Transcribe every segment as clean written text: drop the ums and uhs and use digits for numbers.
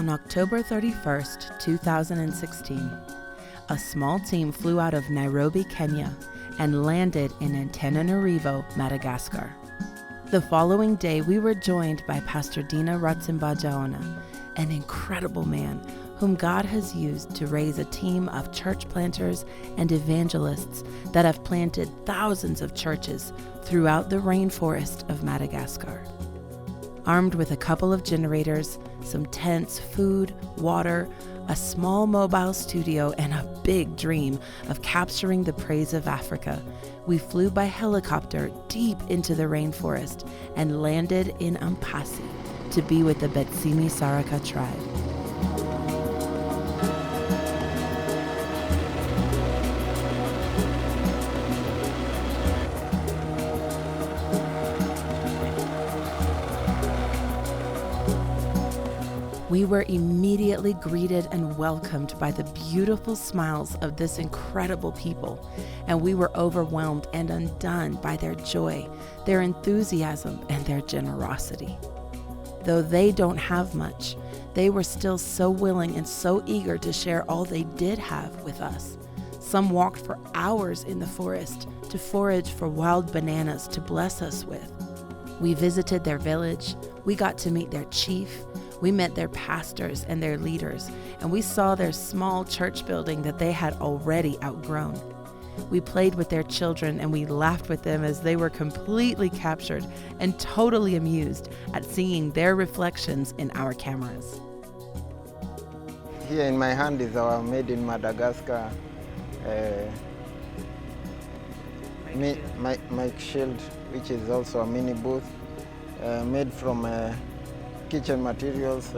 On October 31st, 2016, a small team flew out of Nairobi, Kenya, and landed in Antananarivo, Madagascar. The following day, we were joined by Pastor Dina Ratsimbajaona, an incredible man whom God has used to raise a team of church planters and evangelists that have planted thousands of churches throughout the rainforest of Madagascar. Armed with a couple of generators, some tents, food, water, a small mobile studio, and a big dream of capturing the praise of Africa, we flew by helicopter deep into the rainforest and landed in Ampasi to be with the Betsimisaraka tribe. We were immediately greeted and welcomed by the beautiful smiles of this incredible people, and we were overwhelmed and undone by their joy, their enthusiasm, and their generosity. Though they don't have much, they were still so willing and so eager to share all they did have with us. Some walked for hours in the forest to forage for wild bananas to bless us with. We visited their village, we got to meet their chief, we met their pastors and their leaders, and we saw their small church building that they had already outgrown. We played with their children and we laughed with them as they were completely captured and totally amused at seeing their reflections in our cameras. Here in my hand is our Made in Madagascar mic shield, which is also a mini booth made from kitchen materials,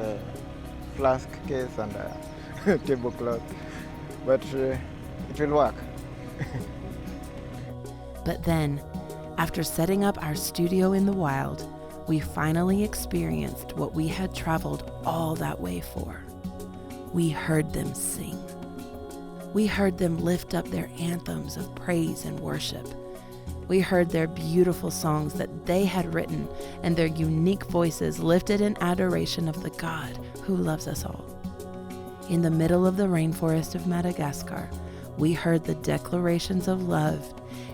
flask case and tablecloth, but it will work. But then, after setting up our studio in the wild, we finally experienced what we had traveled all that way for. We heard them sing. We heard them lift up their anthems of praise and worship. We heard their beautiful songs that they had written and their unique voices lifted in adoration of the God who loves us all. In the middle of the rainforest of Madagascar, we heard the declarations of love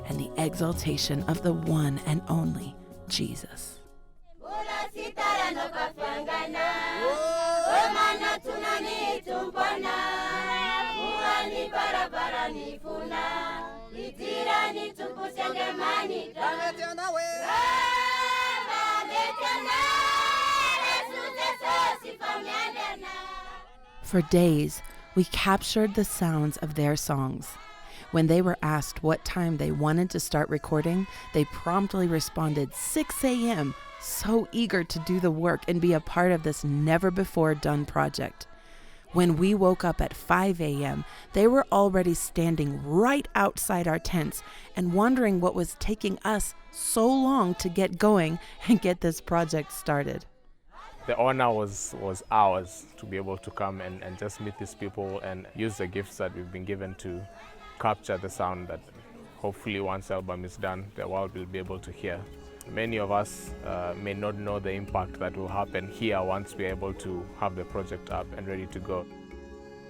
and the exaltation of the one and only Jesus. For days, we captured the sounds of their songs. When they were asked what time they wanted to start recording, they promptly responded 6 a.m., so eager to do the work and be a part of this never-before-done project. When we woke up at 5 a.m., they were already standing right outside our tents and wondering what was taking us so long to get going and get this project started. The honor was ours to be able to come and just meet these people and use the gifts that we've been given to capture the sound that hopefully once the album is done, the world will be able to hear. Many of us may not know the impact that will happen here once we're able to have the project up and ready to go.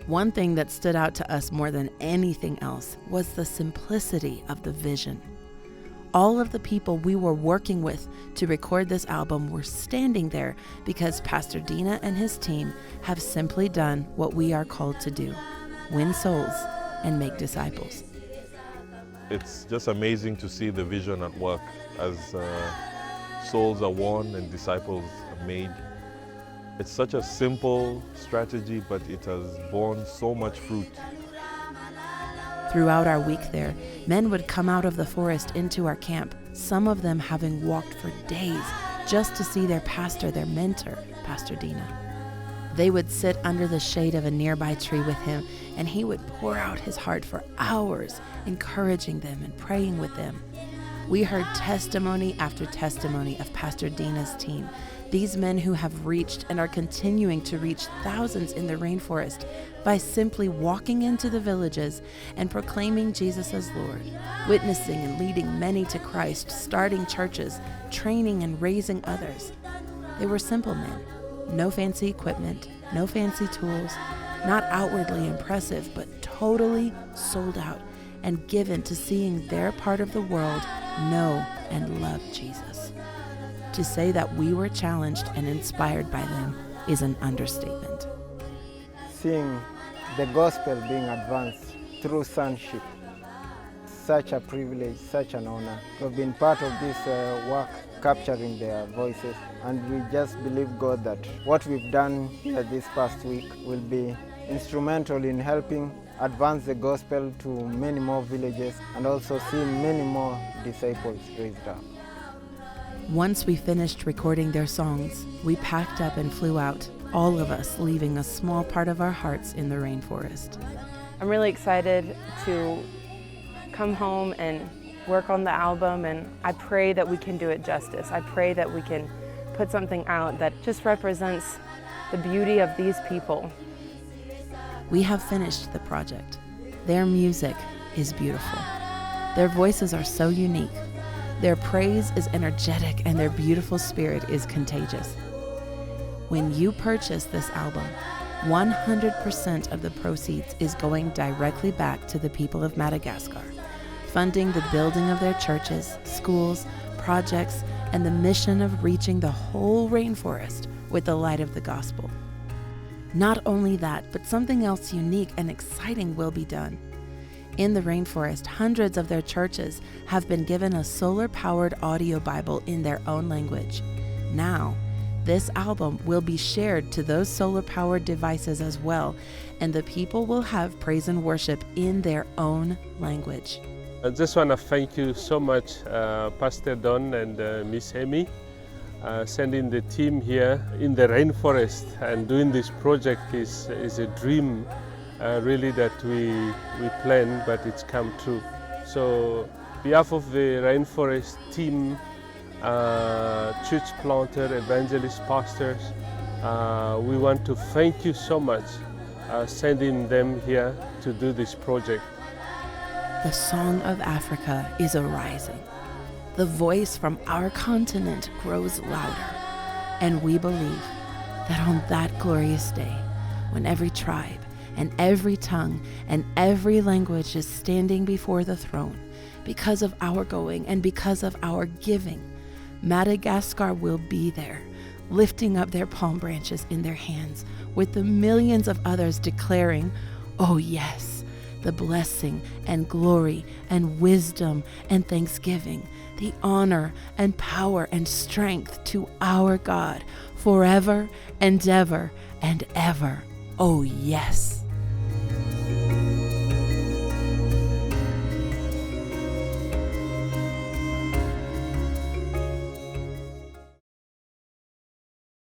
One thing that stood out to us more than anything else was the simplicity of the vision. All of the people we were working with to record this album were standing there because Pastor Dina and his team have simply done what we are called to do: win souls and make disciples. It's just amazing to see the vision at work as souls are won and disciples are made. It's such a simple strategy, but it has borne so much fruit. Throughout our week there, men would come out of the forest into our camp, some of them having walked for days just to see their pastor, their mentor, Pastor Dina. They would sit under the shade of a nearby tree with him, and he would pour out his heart for hours, encouraging them and praying with them. We heard testimony after testimony of Pastor Dina's team, these men who have reached and are continuing to reach thousands in the rainforest by simply walking into the villages and proclaiming Jesus as Lord, witnessing and leading many to Christ, starting churches, training and raising others. They were simple men, No fancy equipment, no fancy tools, not outwardly impressive, but totally sold out and given to seeing their part of the world know and love Jesus. To say that we were challenged and inspired by them is an understatement. Seeing the gospel being advanced through sonship, such a privilege, such an honor to have been part of this work, capturing their voices. And we just believe, God, that what we've done here this past week will be instrumental in helping advance the gospel to many more villages and also see many more disciples raised up. Once we finished recording their songs, we packed up and flew out, all of us leaving a small part of our hearts in the rainforest. I'm really excited to come home and work on the album, and I pray that we can do it justice. I pray that we can put something out that just represents the beauty of these people. We have finished the project. Their music is beautiful. Their voices are so unique. Their praise is energetic and their beautiful spirit is contagious. When you purchase this album, 100% of the proceeds is going directly back to the people of Madagascar, funding the building of their churches, schools, projects, and the mission of reaching the whole rainforest with the light of the gospel. Not only that, but something else unique and exciting will be done. In the rainforest, hundreds of their churches have been given a solar-powered audio Bible in their own language. Now, this album will be shared to those solar-powered devices as well, and the people will have praise and worship in their own language. I just want to thank you so much, Pastor Don and Miss Amy, sending the team here in the rainforest and doing this project is a dream really that we planned, but it's come true. So on behalf of the rainforest team, church planter, evangelist, pastors, we want to thank you so much sending them here to do this project. The song of Africa is arising. The voice from our continent grows louder, and we believe that on that glorious day, when every tribe and every tongue and every language is standing before the throne, because of our going and because of our giving, Madagascar will be there, lifting up their palm branches in their hands, with the millions of others declaring, "Oh yes," the blessing and glory and wisdom and thanksgiving, the honor and power and strength to our God forever and ever and ever. Oh yes.